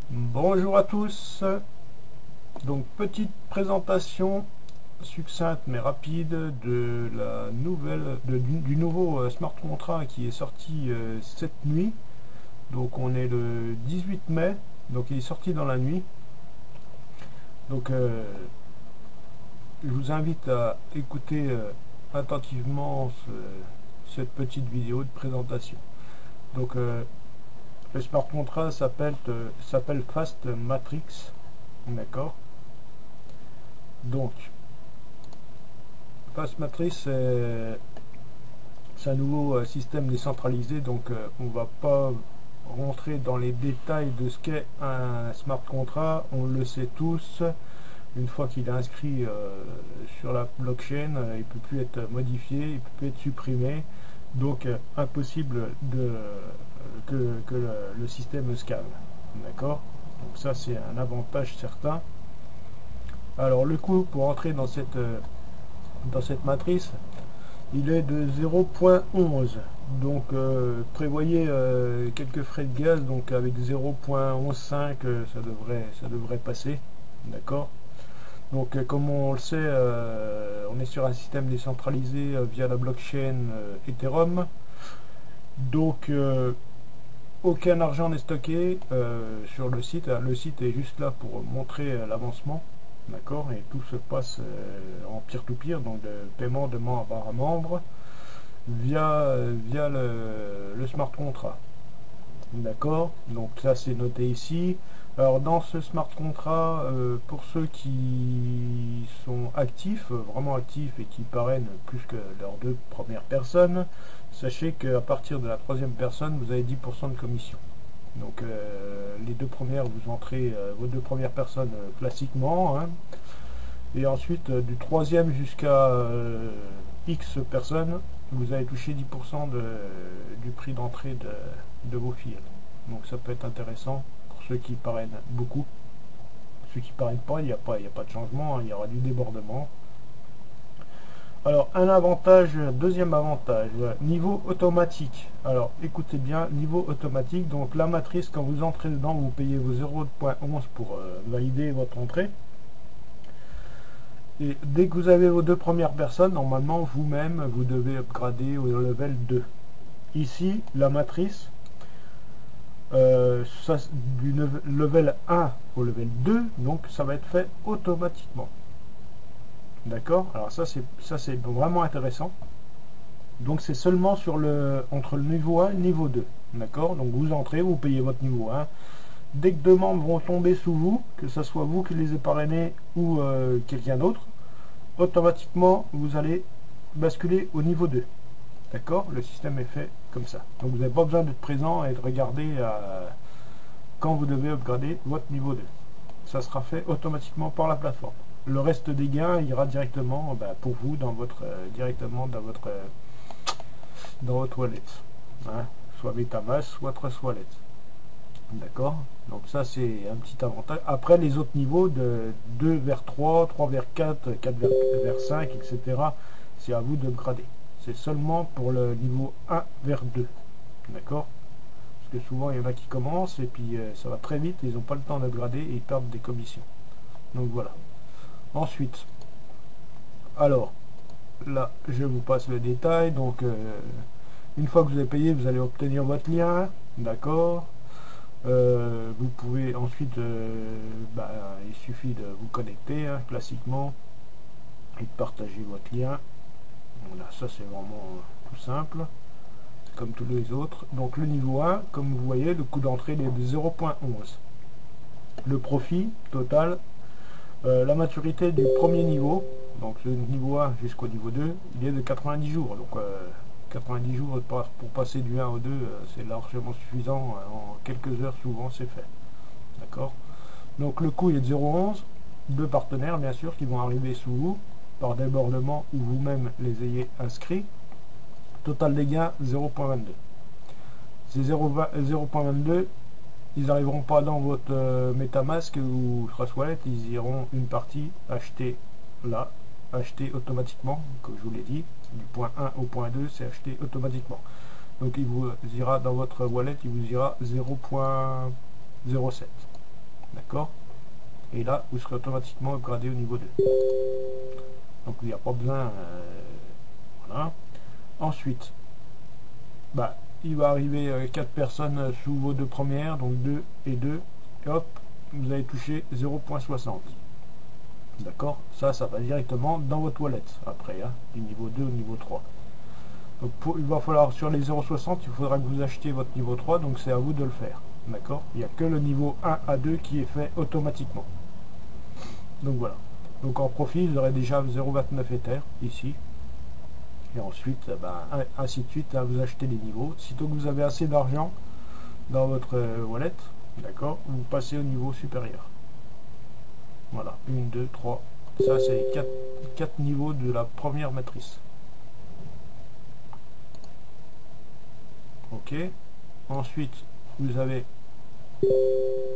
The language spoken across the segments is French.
Bonjour à tous. Donc petite présentation succincte mais rapide de la nouvelle du nouveau smart contract qui est sorti cette nuit. Donc on est le 18 mai, donc il est sorti dans la nuit. Donc je vous invite à écouter attentivement cette petite vidéo de présentation. Donc le smart contract s'appelle Fast Matrix, d'accord. Donc Fast Matrix, c'est un nouveau système décentralisé, donc on va pas rentrer dans les détails de ce qu'est un smart contract, on le sait tous. Une fois qu'il est inscrit sur la blockchain, il ne peut plus être modifié, il ne peut plus être supprimé, donc impossible que le système scanne. D'accord. Donc ça c'est un avantage certain. Alors le coût pour entrer dans cette matrice, il est de 0.11. Donc prévoyez quelques frais de gaz, donc avec 0.115 ça devrait passer. D'accord. Donc comme on le sait, on est sur un système décentralisé via la blockchain Ethereum. Donc aucun argent n'est stocké sur le site. Le site est juste là pour montrer l'avancement. D'accord. Et tout se passe en peer-to-peer, donc de paiement de membre à membre via le smart contract. D'accord. Donc ça c'est noté ici. Alors dans ce smart contract, pour ceux qui sont actifs, vraiment actifs et qui parrainent plus que leurs deux premières personnes, sachez qu'à partir de la troisième personne, vous avez 10% de commission. Donc les deux premières, vous entrez vos deux premières personnes classiquement, hein, et ensuite du troisième jusqu'à X personnes, vous allez toucher 10% du prix d'entrée de vos filles. Donc ça peut être intéressant pour ceux qui parrainent beaucoup. Ceux qui parrainent pas, il n'y a pas de changement, hein, il y aura du débordement. Alors un avantage, deuxième avantage, niveau automatique. Alors écoutez bien, niveau automatique, donc la matrice, quand vous entrez dedans, vous payez vos 0.11 pour valider votre entrée. Et dès que vous avez vos deux premières personnes, normalement vous-même vous devez upgrader au level 2. Ici, la matrice, du level 1 au level 2, donc ça va être fait automatiquement. D'accord. Alors ça c'est vraiment intéressant. Donc c'est seulement entre le niveau 1 et le niveau 2. D'accord. Donc vous entrez, vous payez votre niveau 1. Dès que deux membres vont tomber sous vous, que ce soit vous qui les avez parrainés ou quelqu'un d'autre, automatiquement vous allez basculer au niveau 2. D'accord. Le système est fait comme ça. Donc vous n'avez pas besoin d'être présent et de regarder quand vous devez upgrader votre niveau 2. Ça sera fait automatiquement par la plateforme. Le reste des gains ira directement pour vous directement dans votre wallet, hein, soit MetaMask, soit Trust Wallet. D'accord. Donc ça c'est un petit avantage. Après les autres niveaux de 2 vers 3, 3 vers 4, 4 vers 5, etc. C'est à vous de grader. C'est seulement pour le niveau 1 vers 2. D'accord. Parce que souvent il y en a qui commencent et puis ça va très vite, ils n'ont pas le temps d'upgrader et ils perdent des commissions. Donc voilà. Ensuite, alors, là, je vous passe le détail. Donc, une fois que vous avez payé, vous allez obtenir votre lien. D'accord. Vous pouvez ensuite, il suffit de vous connecter, hein, classiquement, et de partager votre lien. Voilà, ça c'est vraiment tout simple, comme tous les autres. Donc, le niveau 1, comme vous voyez, le coût d'entrée est de 0.11. Le profit total, la maturité du premier niveau, donc le niveau 1 jusqu'au niveau 2, il est de 90 jours. Donc 90 jours pour passer du 1 au 2, c'est largement suffisant. En quelques heures, souvent, c'est fait. D'accord. Donc le coût est de 0.11. Deux partenaires, bien sûr, qui vont arriver sous vous par débordement ou vous-même les ayez inscrits. Total des gains 0.22. Ces 0.22, ils n'arriveront pas dans votre MetaMask ou Trust Wallet, ils iront une partie acheter là, acheter automatiquement, comme je vous l'ai dit, du point 1 au point 2, c'est acheté automatiquement. Donc il vous ira dans votre wallet, il vous ira 0.07. d'accord? Et là, vous serez automatiquement upgradé au niveau 2. Donc il n'y a pas besoin, voilà. Ensuite, bah, il va arriver 4 personnes sous vos deux premières, donc 2 et 2, et hop, vous allez toucher 0.60. D'accord? Ça va directement dans votre wallet, après, hein, du niveau 2 au niveau 3. Donc il va falloir, sur les 0.60, il faudra que vous achetiez votre niveau 3, donc c'est à vous de le faire. D'accord? Il n'y a que le niveau 1 à 2 qui est fait automatiquement. Donc voilà. Donc en profit, vous aurez déjà 0.29 Ether, ici. Et ensuite, ben, ainsi de suite, là, vous achetez les niveaux. Sitôt que vous avez assez d'argent dans votre wallet, d'accord, vous passez au niveau supérieur. Voilà, 1, 2, 3. Ça, c'est 4 niveaux de la première matrice. Ok. Ensuite, vous avez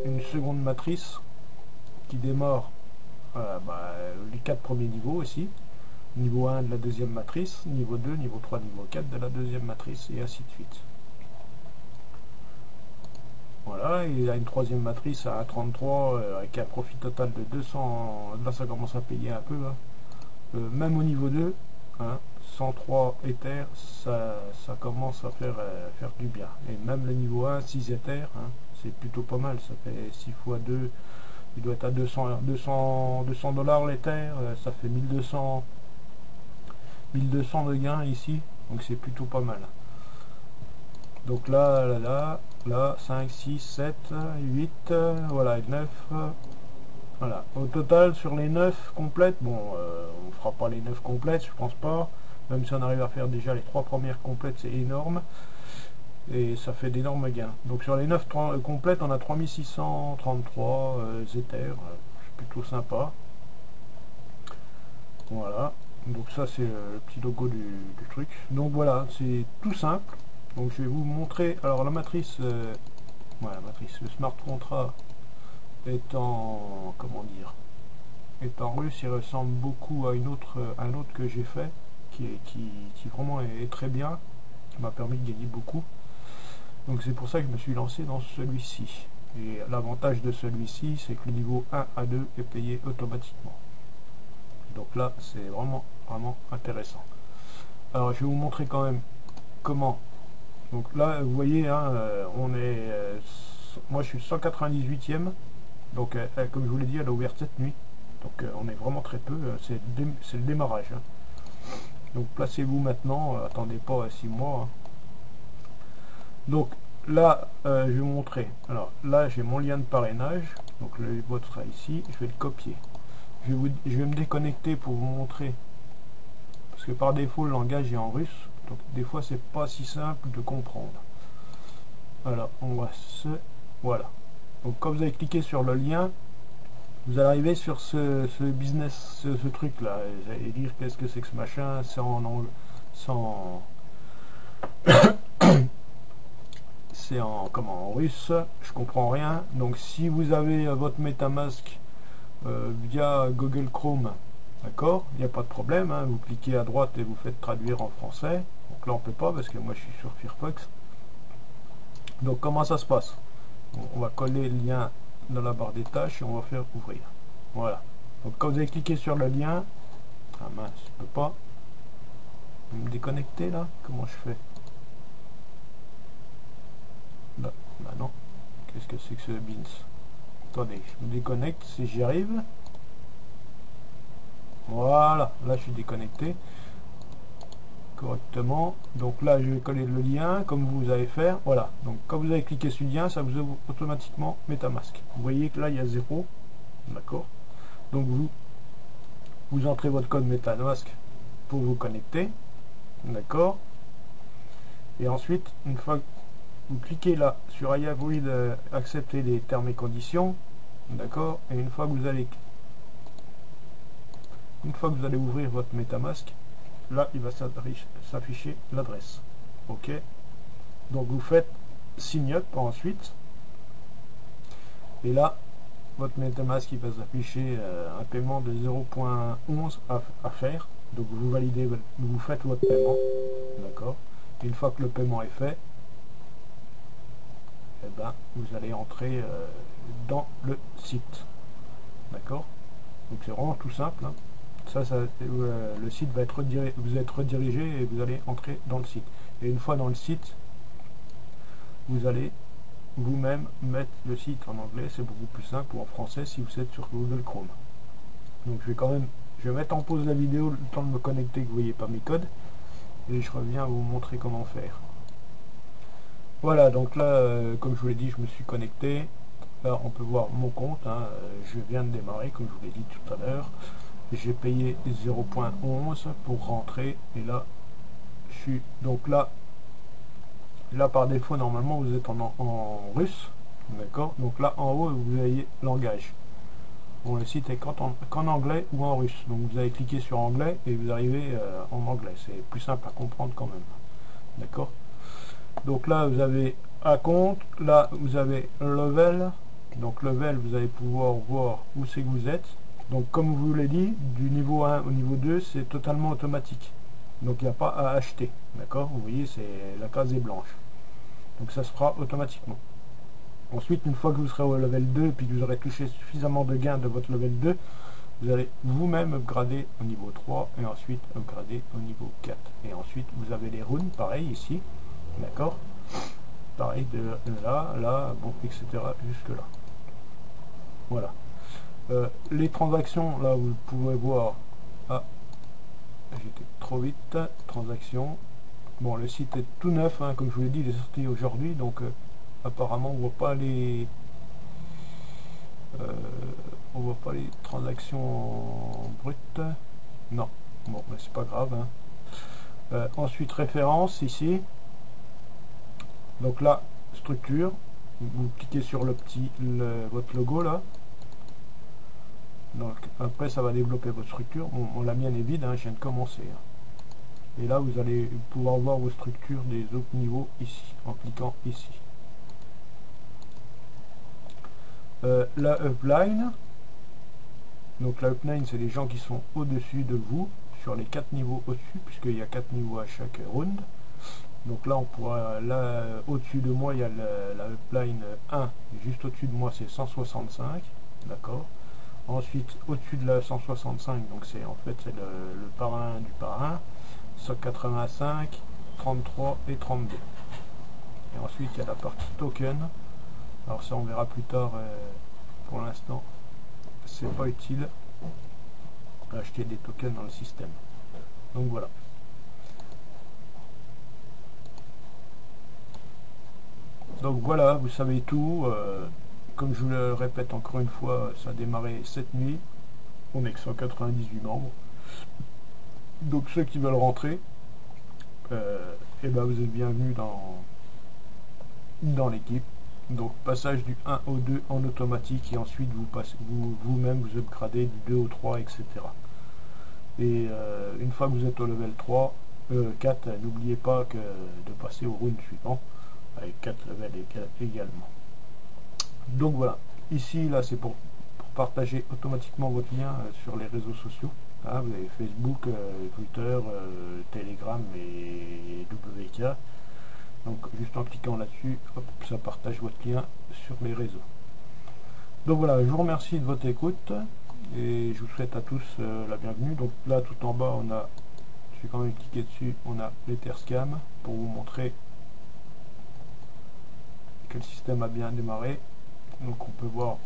une seconde matrice qui démarre les 4 premiers niveaux aussi. Niveau 1 de la deuxième matrice, niveau 2, niveau 3, niveau 4 de la deuxième matrice, et ainsi de suite. Voilà, il y a une troisième matrice à 1,33 avec un profit total de 200. Là, ça commence à payer un peu. Hein. Même au niveau 2, hein, 103 Ether, ça commence à faire du bien. Et même le niveau 1, 6 Ether, hein, c'est plutôt pas mal. Ça fait 6 fois 2, il doit être à 200 dollars l'Ether, ça fait 1200 de gains ici, donc c'est plutôt pas mal. Donc là, 5, 6, 7, 8, voilà, 9. Voilà. Au total, sur les 9 complètes, bon, on fera pas les 9 complètes, je pense pas. Même si on arrive à faire déjà les 3 premières complètes, c'est énorme. Et ça fait d'énormes gains. Donc sur les 9 complètes, on a 3633 Ether. C'est plutôt sympa. Voilà. Donc ça, c'est le petit logo du truc. Donc voilà, c'est tout simple. Donc je vais vous montrer. Alors la matrice, voilà, la matrice, le smart contract est en, comment dire, est en russe. Il ressemble beaucoup à un autre que j'ai fait, qui vraiment est très bien, qui m'a permis de gagner beaucoup. Donc c'est pour ça que je me suis lancé dans celui-ci. Et l'avantage de celui-ci, c'est que le niveau 1 à 2 est payé automatiquement. Donc là, c'est vraiment intéressant. Alors je vais vous montrer quand même comment. Donc là, vous voyez, hein, moi je suis 198e. Donc comme je vous l'ai dit, elle a ouvert cette nuit. Donc on est vraiment très peu. C'est le démarrage. Hein. Donc placez-vous maintenant. Attendez pas 6 mois. Hein. Donc là, je vais vous montrer. Alors là, j'ai mon lien de parrainage. Donc le bot sera ici. Je vais le copier. Je vais me déconnecter pour vous montrer. Parce que par défaut, le langage est en russe. Donc des fois, c'est pas si simple de comprendre. Alors, on va voilà. Donc quand vous allez cliquer sur le lien, vous allez arriver sur ce business, ce truc là. Vous allez dire qu'est-ce que c'est que ce machin, c'est en russe, je comprends rien. Donc si vous avez votre MetaMask via Google Chrome, d'accord, il n'y a pas de problème, hein, vous cliquez à droite et vous faites traduire en français. Donc là on peut pas parce que moi je suis sur Firefox. Donc comment ça se passe? On va coller le lien dans la barre des tâches et on va faire ouvrir. Voilà. Donc quand vous avez cliqué sur le lien, ah mince, je peux pas me déconnecter là. Comment je fais? Là, bah non. Qu'est-ce que c'est que ce Beans? Attendez, je me déconnecte si j'y arrive. Voilà, là je suis déconnecté correctement. Donc là je vais coller le lien comme vous avez fait. Voilà, donc quand vous avez cliqué sur le lien, ça vous ouvre automatiquement MetaMask. Vous voyez que là il y a 0, d'accord. Donc vous entrez votre code MetaMask pour vous connecter, d'accord. Et ensuite, une fois que vous cliquez là sur I agree accepter les termes et conditions, d'accord. Et une fois que vous allez ouvrir votre MetaMask, là il va s'afficher l'adresse. Ok, donc vous faites sign up ensuite, et là votre MetaMask il va s'afficher un paiement de 0.11 à faire. Donc vous validez, vous faites votre paiement, d'accord. Une fois que le paiement est fait, eh ben, vous allez entrer dans le site. D'accord? Donc c'est vraiment tout simple, hein. Le site va être redirigé et vous allez entrer dans le site. Et une fois dans le site, vous allez vous-même mettre le site en anglais, c'est beaucoup plus simple, ou en français si vous êtes sur Google Chrome. Donc je vais mettre en pause la vidéo le temps de me connecter, que vous ne voyez pas mes codes, et je reviens vous montrer comment faire. Voilà, donc là, comme je vous l'ai dit, je me suis connecté. Là, on peut voir mon compte, hein, je viens de démarrer, comme je vous l'ai dit tout à l'heure. J'ai payé 0.11 pour rentrer, et là, je suis... Donc là, par défaut, normalement, vous êtes en russe, d'accord? Donc là, en haut, vous voyez langage. Bon, le site est qu'en anglais ou en russe. Donc vous allez cliquer sur anglais et vous arrivez en anglais. C'est plus simple à comprendre quand même. D'accord? Donc là, vous avez un compte. Là, vous avez level. Donc level, vous allez pouvoir voir où c'est que vous êtes. Donc comme je vous l'ai dit, du niveau 1 au niveau 2, c'est totalement automatique. Donc il n'y a pas à acheter. D'accord? Vous voyez, la case est blanche. Donc ça se fera automatiquement. Ensuite, une fois que vous serez au level 2 puis que vous aurez touché suffisamment de gains de votre level 2, vous allez vous-même upgrader au niveau 3 et ensuite upgrader au niveau 4. Et ensuite, vous avez les runes, pareil ici, d'accord? Pareil de là, bon, etc. jusque là. Voilà. Les transactions, là, vous pouvez voir. Ah, j'étais trop vite. Transactions. Bon, le site est tout neuf, hein, comme je vous l'ai dit, il est sorti aujourd'hui, donc apparemment on voit pas les transactions brutes. Non, bon, mais c'est pas grave, hein. Ensuite référence ici. Donc là, structure. Vous cliquez sur votre logo là. Donc après ça va développer votre structure. Bon, la mienne est vide, hein, je viens de commencer, hein. Et là, vous allez pouvoir voir vos structures des autres niveaux ici, en cliquant ici. La upline. Donc la upline, c'est les gens qui sont au-dessus de vous, sur les 4 niveaux au-dessus, puisqu'il y a 4 niveaux à chaque round. Donc là, on pourra, là, au-dessus de moi, il y a la upline 1, juste au-dessus de moi, c'est 165, d'accord. Ensuite, au-dessus de la 165, donc c'est en fait c'est le parrain du parrain. 185, 33 et 32. Et ensuite il y a la partie token. Alors ça on verra plus tard, pour l'instant c'est pas utile d'acheter des tokens dans le système. Donc voilà. Donc voilà, vous savez tout. Comme je vous le répète encore une fois, ça a démarré cette nuit. On est que 198 membres. Donc ceux qui veulent rentrer, et ben vous êtes bienvenus dans l'équipe. Donc passage du 1 au 2 en automatique et ensuite vous-même vous upgradez du 2 au 3, etc. Et une fois que vous êtes au level 3, 4, n'oubliez pas de passer au rune suivant avec 4 levels également. Donc voilà, ici là c'est pour partager automatiquement votre lien sur les réseaux sociaux. Hein, vous avez Facebook, Twitter, Telegram et WK. Donc juste en cliquant là-dessus, ça partage votre lien sur les réseaux. Donc voilà, je vous remercie de votre écoute et je vous souhaite à tous la bienvenue. Donc là tout en bas on a, je vais quand même cliquer dessus, on a l'Etherscam pour vous montrer que le système a bien démarré. Donc on peut voir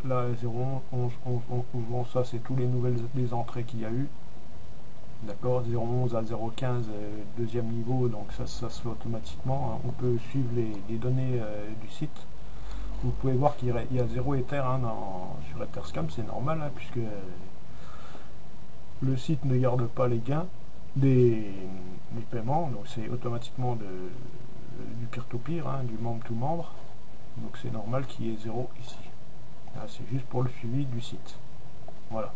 là 0, 11, 11, 11, 11, ça c'est tous les entrées qu'il y a eu. D'accord, 0.11 à 0.15, deuxième niveau, donc ça se fait automatiquement, hein. On peut suivre les données du site. Vous pouvez voir qu'il y a 0 Ether, hein, sur Etherscam, c'est normal, hein, puisque le site ne garde pas les gains des paiements, donc c'est automatiquement du peer-to-peer, hein, du membre to membre, donc c'est normal qu'il y ait 0 ici. C'est juste pour le suivi du site. Voilà.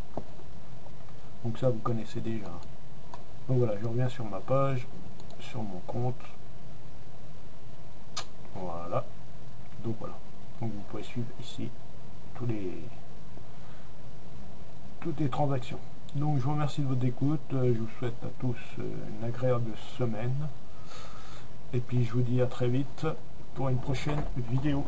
Donc ça vous connaissez déjà. Donc voilà, je reviens sur ma page, sur mon compte. Voilà. Donc voilà. Donc vous pouvez suivre ici toutes les transactions. Donc je vous remercie de votre écoute. Je vous souhaite à tous une agréable semaine. Et puis je vous dis à très vite pour une prochaine vidéo.